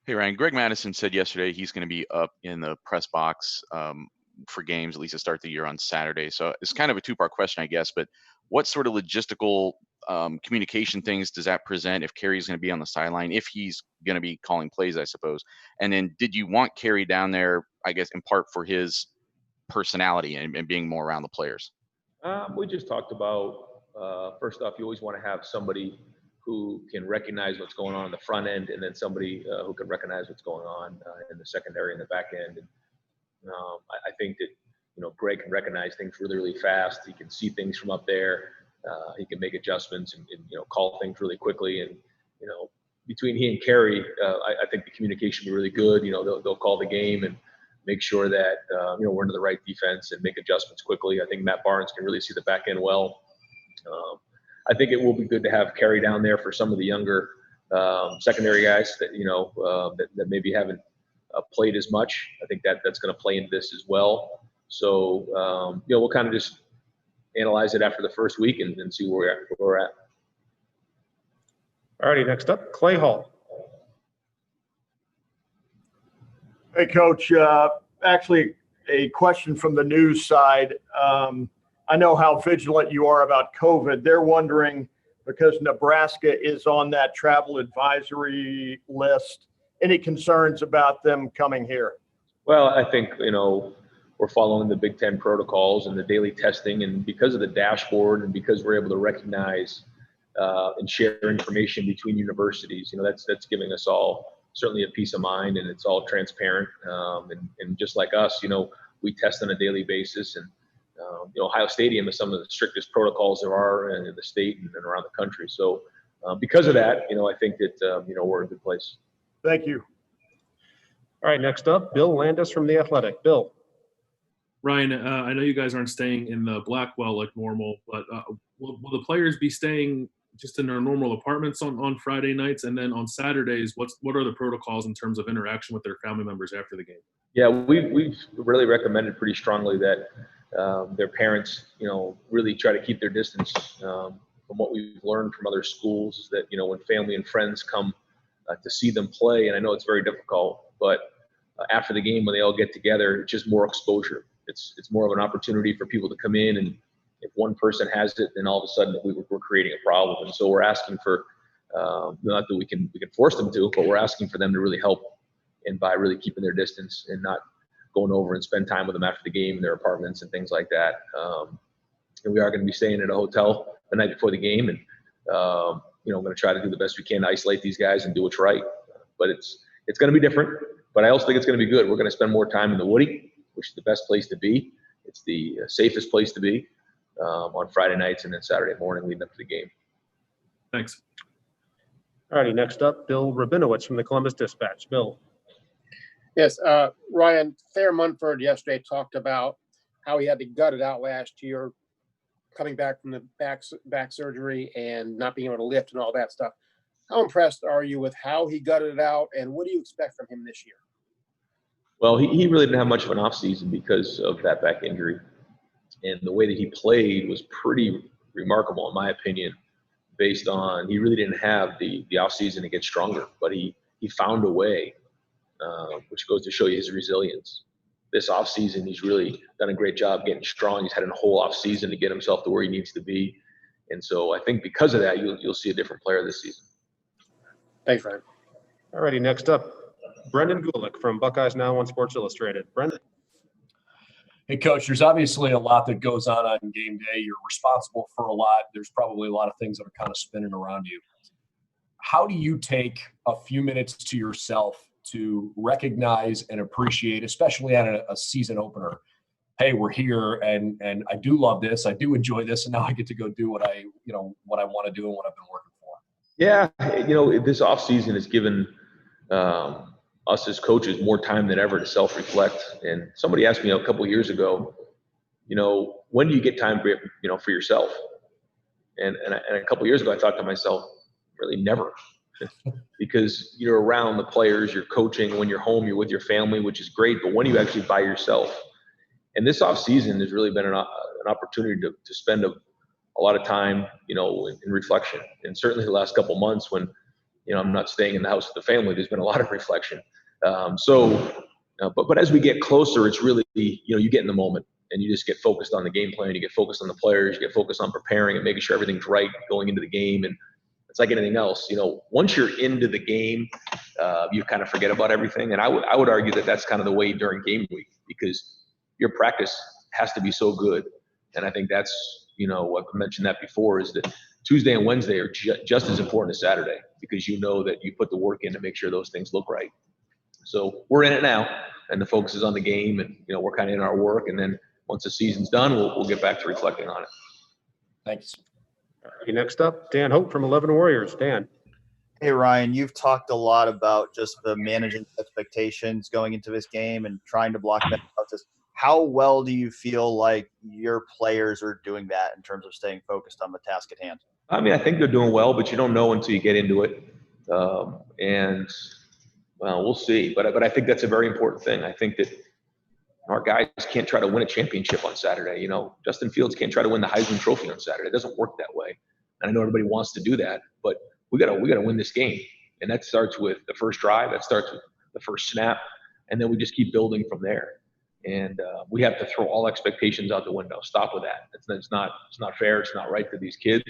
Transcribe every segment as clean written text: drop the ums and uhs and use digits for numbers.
Hey Ryan, Greg Madison said yesterday he's going to be up in the press box for games, at least to start the year on Saturday. So it's kind of a two-part question, I guess. But what sort of logistical communication things does that present if Kerry's going to be on the sideline, if he's going to be calling plays, I suppose? And then did you want Kerry down there, I guess, in part for his personality and being more around the players? We just talked about, first off, you always want to have somebody who can recognize what's going on in the front end, and then somebody who can recognize what's going on in the secondary and the back end. And I think that, Greg can recognize things really, really fast. He can see things from up there. He can make adjustments and call things really quickly. And, between he and Kerry, I think the communication will be really good. They'll call the game and make sure that, we're into the right defense and make adjustments quickly. I think Matt Barnes can really see the back end well. I think it will be good to have Kerry down there for some of the younger secondary guys that, that maybe haven't played as much. I think that's going to play into this as well. So, we'll kind of just analyze it after the first week and see where we're at. All righty, next up, Clay Hall. Hey, Coach. Actually, a question from the news side. I know how vigilant you are about COVID. They're wondering, because Nebraska is on that travel advisory list, any concerns about them coming here? Well, I think, we're following the Big Ten protocols and the daily testing, and because of the dashboard and because we're able to recognize and share information between universities, that's giving us all certainly a peace of mind, and it's all transparent. And just like us, we test on a daily basis, and Ohio Stadium is some of the strictest protocols there are in the state and around the country. So because of that, I think that, we're in a good place. Thank you. All right, next up, Bill Landis from The Athletic. Bill. Ryan, I know you guys aren't staying in the Blackwell like normal, but will the players be staying just in their normal apartments on Friday nights? And then on Saturdays, what are the protocols in terms of interaction with their family members after the game? Yeah, we've really recommended pretty strongly that their parents, really try to keep their distance. From what we've learned from other schools is that, when family and friends come to see them play, and I know it's very difficult, but after the game when they all get together, it's just more exposure. It's more of an opportunity for people to come in, and if one person has it, then all of a sudden we're creating a problem. And so we're asking for, not that we can force them to, but we're asking for them to really help, and by really keeping their distance and not going over and spend time with them after the game in their apartments and things like that. And we are going to be staying at a hotel the night before the game, and I'm going to try to do the best we can to isolate these guys and do what's right. But it's going to be different, but I also think it's going to be good. We're going to spend more time in the Woody, which is the best place to be. It's the safest place to be on Friday nights, and then Saturday morning leading up to the game. Thanks. All righty, next up, Bill Rabinowitz from the Columbus Dispatch. Bill. Yes, Ryan, Thayer Munford yesterday talked about how he had to gut it out last year, coming back from the back surgery and not being able to lift and all that stuff. How impressed are you with how he gutted it out, and what do you expect from him this year? Well, he really didn't have much of an offseason because of that back injury. And the way that he played was pretty remarkable, in my opinion, based on he really didn't have the offseason to get stronger. But he found a way, which goes to show you his resilience. This offseason, he's really done a great job getting strong. He's had a whole offseason to get himself to where he needs to be. And so I think because of that, you'll see a different player this season. Thanks, Ryan. All righty, next up, Brendan Gulick from Buckeyes Now on Sports Illustrated. Brendan. Hey, Coach, there's obviously a lot that goes on game day. You're responsible for a lot. There's probably a lot of things that are kind of spinning around you. How do you take a few minutes to yourself to recognize and appreciate, especially at a season opener, hey, we're here and I do love this, I do enjoy this, and now I get to go do what I want to do and what I've been working for? Yeah, this offseason has given us as coaches more time than ever to self-reflect. And somebody asked me a couple of years ago, when do you get time for yourself? And a couple of years ago, I thought to myself, really never. Because you're around the players, you're coaching. When you're home, you're with your family, which is great. But when are you actually by yourself? And this off season has really been an opportunity to spend a lot of time, in reflection. And certainly the last couple of months when, I'm not staying in the house with the family. There's been a lot of reflection. But as we get closer, it's really, you get in the moment and you just get focused on the game plan. You get focused on the players. You get focused on preparing and making sure everything's right going into the game. And it's like anything else, once you're into the game, you kind of forget about everything. And I would argue that that's kind of the way during game week, because your practice has to be so good. And I think that's, I've mentioned that before, is that Tuesday and Wednesday are just as important as Saturday, because that you put the work in to make sure those things look right. So we're in it now, and the focus is on the game, and we're kind of in our work. And then once the season's done, we'll get back to reflecting on it. Thanks. All right, next up, Dan Hope from 11 Warriors. Dan. Hey, Ryan, you've talked a lot about just the managing expectations going into this game and trying to block them out. Just how well do you feel like your players are doing that in terms of staying focused on the task at hand? I mean, I think they're doing well, but you don't know until you get into it. We'll see. But I think that's a very important thing. I think that our guys can't try to win a championship on Saturday. Justin Fields can't try to win the Heisman Trophy on Saturday. It doesn't work that way. And I know everybody wants to do that, but we gotta win this game. And that starts with the first drive. That starts with the first snap. And then we just keep building from there. And we have to throw all expectations out the window. Stop with that. It's not fair. It's not right to these kids.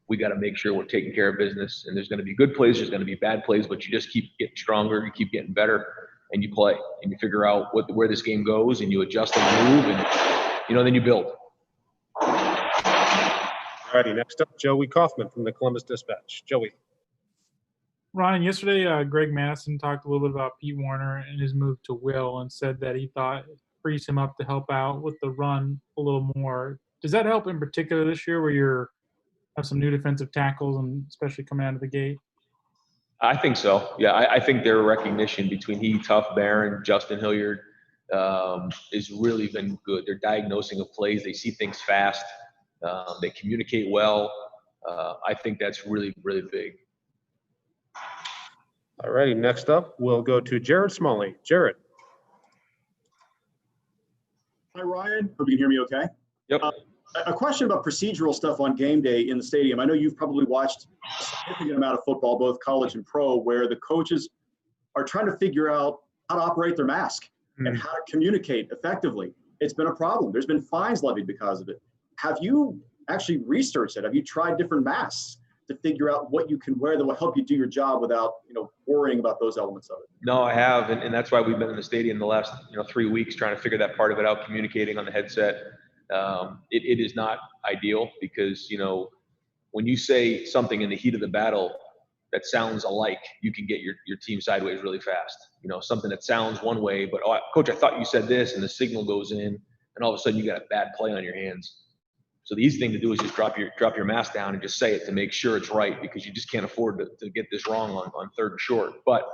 We got to make sure we're taking care of business. And there's going to be good plays. There's going to be bad plays, but you just keep getting stronger. You keep getting better, and you play, and you figure out where this game goes, and you adjust and move, and then you build. All righty, next up, Joey Kaufman from the Columbus Dispatch. Joey. Ryan, yesterday Greg Madison talked a little bit about Pete Warner and his move to Will, and said that he thought it frees him up to help out with the run a little more. Does that help in particular this year, where you're have some new defensive tackles, and especially coming out of the gate? I think so. Yeah, I think their recognition between he, Tough, Barron, Justin Hilliard has really been good. Their diagnosing of plays, they see things fast. They communicate well. I think that's really, really big. All righty, next up, we'll go to Jared Smalley. Jared. Hi, Ryan. Hope you can hear me okay. Yep. A question about procedural stuff on game day in the stadium. I know you've probably watched a significant amount of football, both college and pro, where the coaches are trying to figure out how to operate their mask and how to communicate effectively. It's been a problem. There's been fines levied because of it. Have you actually researched it? Have you tried different masks to figure out what you can wear that will help you do your job without, worrying about those elements of it? No, I have, and that's why we've been in the stadium the last 3 weeks trying to figure that part of it out, communicating on the headset. It is not ideal, because when you say something in the heat of the battle that sounds alike, you can get your team sideways really fast. Something that sounds one way, but coach, I thought you said this, and the signal goes in, and all of a sudden you got a bad play on your hands. So the easy thing to do is just drop your mask down and just say it to make sure it's right, because you just can't afford to get this wrong on third and short. But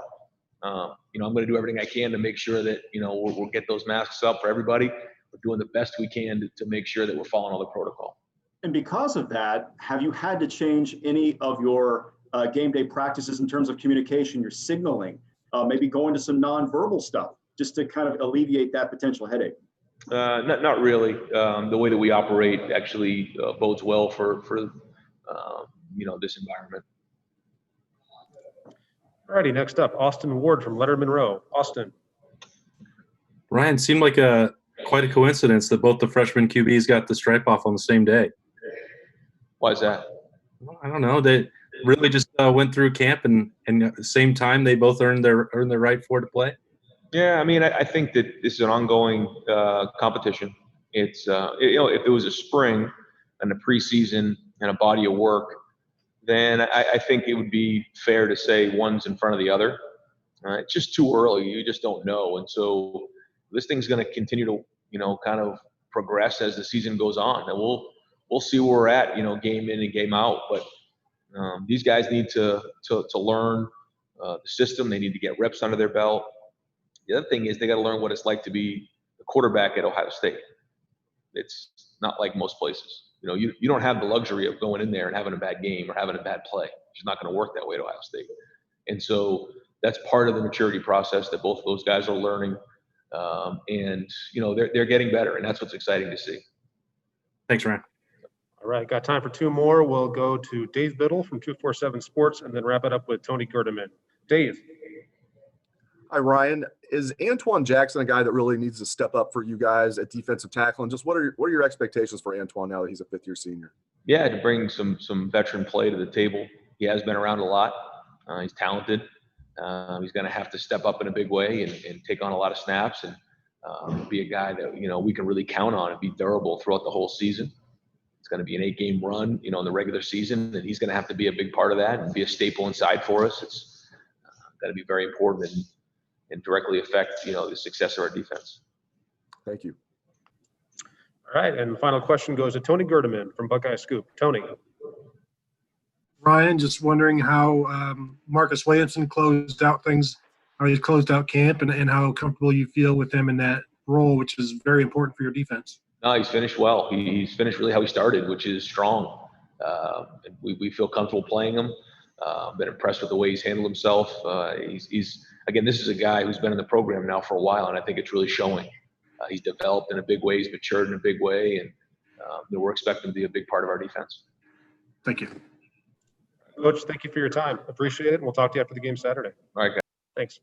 I'm going to do everything I can to make sure that we'll get those masks up for everybody. We're doing the best we can to make sure that we're following all the protocol. And because of that, have you had to change any of your game day practices in terms of communication, your signaling, maybe going to some nonverbal stuff, just to kind of alleviate that potential headache? Not really. The way that we operate actually bodes well for this environment. All righty, next up, Austin Ward from Lettermen Row. Austin. Ryan, seemed like quite a coincidence that both the freshman QBs got the stripe off on the same day. Why is that? I don't know. They really just went through camp, and at the same time they both earned their right for to play. Yeah, I mean, I think that this is an ongoing competition. It's if it was a spring and a preseason and a body of work, then I think it would be fair to say one's in front of the other. It's just too early. You just don't know, and so this thing's going to continue to kind of progress as the season goes on, and we'll see where we're at, game in and game out. But these guys need to learn the system. They need to get reps under their belt. The other thing is they got to learn what it's like to be the quarterback at Ohio State. It's not like most places. You don't have the luxury of going in there and having a bad game or having a bad play. It's just not going to work that way at Ohio State. And so that's part of the maturity process that both of those guys are learning. And they're getting better, and that's what's exciting to see. Thanks, Ryan. All right, got time for two more. We'll go to Dave Biddle from 247 Sports and then wrap it up with Tony Gerdeman. Dave. Hi, Ryan. Is Antoine Jackson a guy that really needs to step up for you guys at defensive tackle? And just what are your expectations for Antoine now that he's a fifth-year senior? Yeah, to bring some veteran play to the table. He has been around a lot. He's talented. He's going to have to step up in a big way and take on a lot of snaps and be a guy that, you know, we can really count on and be durable throughout the whole season. It's going to be an 8-game run, you know, in the regular season, and he's going to have to be a big part of that and be a staple inside for us. It's going to be very important and directly affect, you know, the success of our defense. Thank you. All right, and the final question goes to Tony Gerdeman from Buckeye Scoop. Tony. Ryan, just wondering how Marcus Williamson closed out things, how he closed out camp, and how comfortable you feel with him in that role, which is very important for your defense. No, he's finished well. He's finished really how he started, which is strong. We feel comfortable playing him. Been impressed with the way he's handled himself. He's again, this is a guy who's been in the program now for a while, and I think it's really showing. He's developed in a big way. He's matured in a big way, and we're expecting to be a big part of our defense. Thank you. Coach, thank you for your time. Appreciate it. And we'll talk to you after the game Saturday. All right, guys. Thanks.